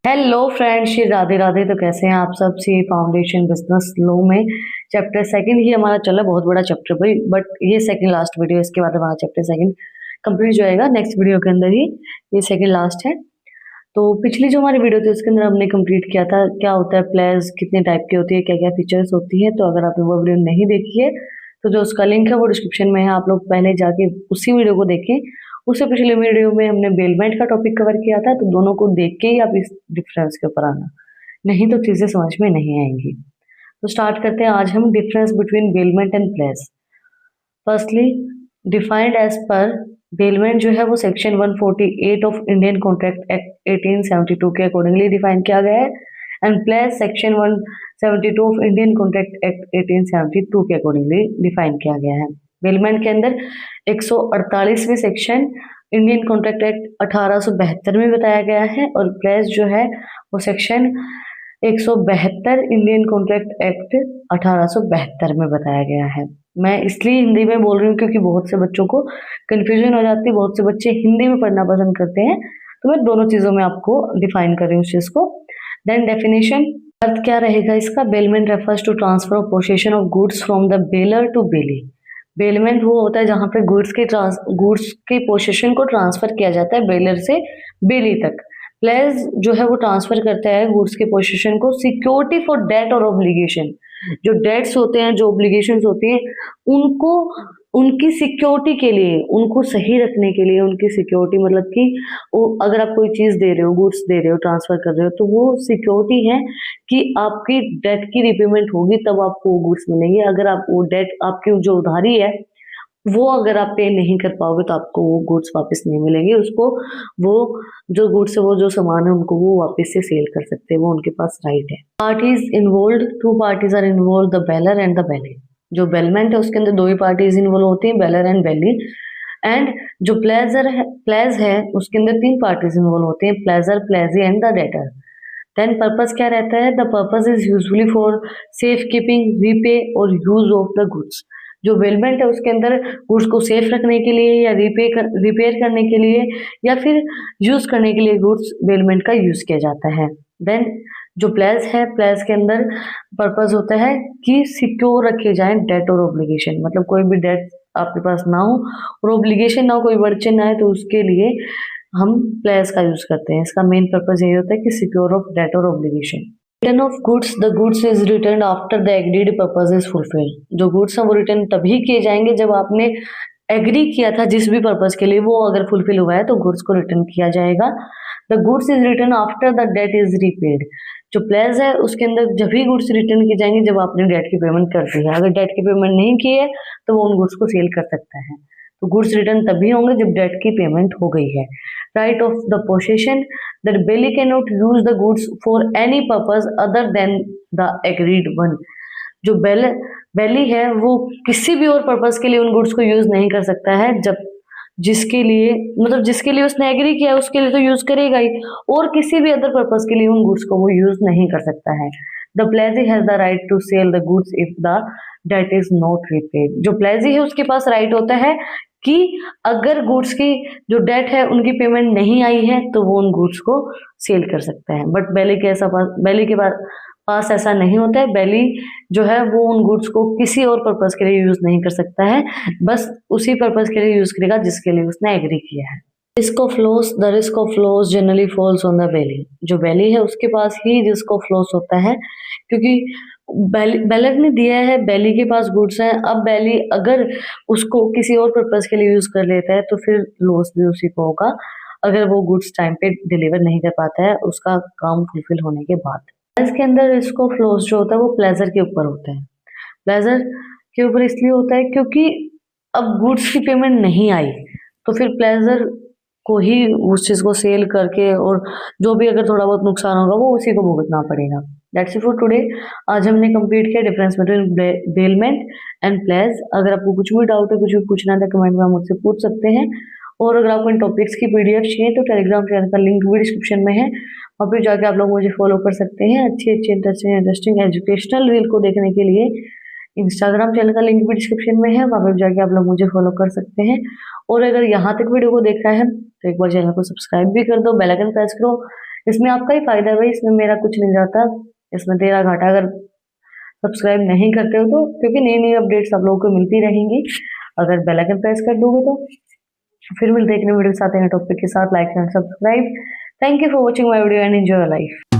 Hello friends, Shri Radhe Radhe. तो कैसे हैं आप सब? सी फाउंडेशन बिजनेस लो में चैप्टर सेकंड ही हमारा चला, बहुत बड़ा चैप्टर भाई, बट ये सेकंड लास्ट वीडियो, इसके बाद हमारा चैप्टर सेकंड कंप्लीट जो आएगा नेक्स्ट वीडियो के अंदर ही। ये सेकंड लास्ट है। तो पिछली जो हमारी वीडियो थी उसके अंदर हमने कंप्लीट किया था क्या होता है प्लेयर्स, कितने टाइप की होती है, क्या क्या फीचर्स होती है। तो अगर आपने वो वीडियो नहीं देखी है तो जो उसका लिंक है वो डिस्क्रिप्शन में है, आप लोग पहले जाके उसी वीडियो को देखें। उससे पिछले वीडियो में हमने बेलमेंट का टॉपिक कवर किया था, तो दोनों को देख के ही आप इस डिफरेंस के ऊपर आना, नहीं तो चीजें समझ में नहीं आएंगी। तो स्टार्ट करते हैं आज हम difference between bailment and pledge. Firstly defined as per bailment जो है वो section 148 of Indian contract act 1872 के अकॉर्डिंगली डिफाइन किया गया है, and pledge section 172 of Indian contract act 1872 के अकॉर्डिंगली डिफाइन किया गया है। बेलमेंट के अंदर 148वें सेक्शन इंडियन कॉन्ट्रैक्ट एक्ट 1872 में बताया गया है, और प्लेस जो है वो सेक्शन 172 इंडियन कॉन्ट्रैक्ट एक्ट 1872 में बताया गया है। मैं इसलिए हिंदी में बोल रही हूँ क्योंकि बहुत से बच्चों को कंफ्यूजन हो जाती है, बहुत से बच्चे हिंदी में पढ़ना पसंद करते हैं, तो मैं दोनों चीजों में आपको डिफाइन कर रही हूँ उस चीज को। देन डेफिनेशन, अर्थ क्या रहेगा इसका? Bailment refers to transfer of possession of goods from the bailor to bailee. Bailment वो होता है जहां पे गुड्स के पोसेशन को ट्रांसफर किया जाता है बेलर से बेली तक। प्लेस जो है वो ट्रांसफर करता है गुड्स के पोसेशन को सिक्योरिटी फॉर डेट और ऑब्लिगेशन। जो डेट्स होते हैं, जो ऑब्लिगेशंस होती हैं, उनको उनकी सिक्योरिटी के लिए, उनको सही रखने के लिए, उनकी सिक्योरिटी मतलब कि अगर आप कोई चीज दे रहे हो, गुड्स दे रहे हो, ट्रांसफर कर रहे हो, तो वो सिक्योरिटी है कि आपकी डेट की रिपेमेंट होगी तब आपको वो गुड्स मिलेंगे। अगर आप वो डेट, आपकी जो उधारी है वो अगर आप पे नहीं कर पाओगे तो आपको वो गुड्स वापस नहीं मिलेंगे। उसको वो जो गुड्स है, वो जो सामान है, उनको वो वापस से सेल कर सकते हैं, वो उनके पास राइट है। Parties involve, two parties are involve, the bailor and the bailee. जो बेलमेंट है उसके अंदर दो ही पार्टीज इन्वॉल्व होती हैं, बेलर एंड बेली। एंड जो प्लेज है उसके अंदर तीन पार्टीज इन्वॉल्व होती हैं, pledger, pledgee and the debtor. Then purpose क्या रहता है? The purpose is usually for safe keeping, repay और यूज ऑफ द गुड्स। जो बेलमेंट है उसके अंदर गुड्स को सेफ रखने के लिए या रिपेयर करने के लिए या फिर यूज करने के लिए गुड्स बेलमेंट का यूज किया जाता है। देन जो प्लेस है, प्लेस के अंदर पर्पस होता है कि सिक्योर रखे जाएं डेट और ऑब्लिगेशन, मतलब कोई भी डेट आपके पास ना हो और ऑब्लिगेशन ना हो, कोई वर्चन ना है, तो उसके लिए हम प्लेस का यूज करते हैं। इसका मेन पर्पस यही होता है कि सिक्योर ऑफ डेट और obligation. Return of goods, the goods is return after the agreed purpose is fulfilled. जो गुड्स हैं वो रिटर्न तभी किए जाएंगे जब आपने एग्री किया था जिस भी पर्पस के लिए, वो अगर फुलफिल हुआ है तो गुड्स को रिटर्न किया जाएगा। The goods is return after the debt is repaid. जो प्लेस है उसके अंदर जब भी गुड्स रिटर्न किए जाएंगे जब आपने डेट की पेमेंट कर दी है। अगर डेट की पेमेंट नहीं की है तो वो उन गुड्स को सेल कर सकता है। तो गुड्स रिटर्न तभी होंगे जब डेट की पेमेंट हो गई है। Right of the possession, that bailee can not use the goods for any purpose other than the agreed one. जो बेली है वो किसी भी और पर्पस के लिए उन गुड्स को यूज नहीं कर सकता है, जब जिसके लिए मतलब जिसके लिए उसने एग्री किया है उसके लिए तो यूज करेगा ही, और किसी भी अदर पर्पस के लिए उन गुड्स को वो यूज नहीं कर सकता है। The pledgee has the right to sell the goods if the debt is not repaid. जो प्लेजी है उसके पास राइट होता है कि अगर गुड्स की जो डेट है उनकी पेमेंट नहीं आई है तो वो उन गुड्स को सेल कर सकता है। बट बेली के पास ऐसा नहीं होता है। बेली जो है वो उन गुड्स को किसी और पर्पस के लिए यूज नहीं कर सकता है, बस उसी पर्पस के लिए यूज करेगा जिसके लिए उसने एग्री किया है। Risk of loss, the risk of loss generally falls on the bailee. जो बेली है उसके पास ही रिस्क ऑफ लॉस होता है, क्योंकि बेलर ने दिया है, बेली के पास गुड्स हैं। अब बेली अगर उसको किसी और पर्पस के लिए यूज कर लेता है तो फिर लॉस भी उसी को होगा, अगर वो गुड्स टाइम पे डिलीवर नहीं कर पाता है उसका काम फुलफिल होने के बाद। इसके अंदर रिस्क ऑफ लॉस जो होता है वो प्लेजर के ऊपर होता है। प्लेजर के ऊपर इसलिए होता है क्योंकि अब गुड्स की पेमेंट नहीं आई तो फिर प्लेजर को ही उस चीज को सेल करके और जो भी अगर थोड़ा बहुत नुकसान होगा वो उसी को भुगतना पड़ेगा। That's it for today. आज हमने कंप्लीट किया difference between bailment and pledge. अगर आपको कुछ भी डाउट है, कुछ भी पूछना है, कमेंट में आप मुझसे पूछ सकते हैं। और अगर आपको इन टॉपिक्स की पीडीएफ चाहिए तो टेलीग्राम चैनल का लिंक भी डिस्क्रिप्शन में है, वहाँ पे जाके आप लोग मुझे फॉलो कर सकते हैं। अच्छी अच्छी इंटरेस्टिंग एजुकेशनल रील को देखने के लिए इंस्टाग्राम चैनल का लिंक भी डिस्क्रिप्शन में है, वहाँ पे जाके आप लोग मुझे फॉलो कर सकते हैं। और अगर यहाँ तक वीडियो को देखा है तो एक बार चैनल को सब्सक्राइब भी कर दो, बेल आइकन प्रेस करो, इसमें आपका ही फायदा है भाई, इसमें मेरा कुछ नहीं जाता, इसमें तेरा घाटा अगर सब्सक्राइब नहीं करते हो तो, क्योंकि नई नई अपडेट्स आप लोगों को मिलती रहेंगी अगर बेल आइकन प्रेस कर दोगे तो। फिर मिलते हैं एक नई वीडियो के साथ, नए टॉपिक के साथ। Like and subscribe. Thank you for watching my video and enjoy your life.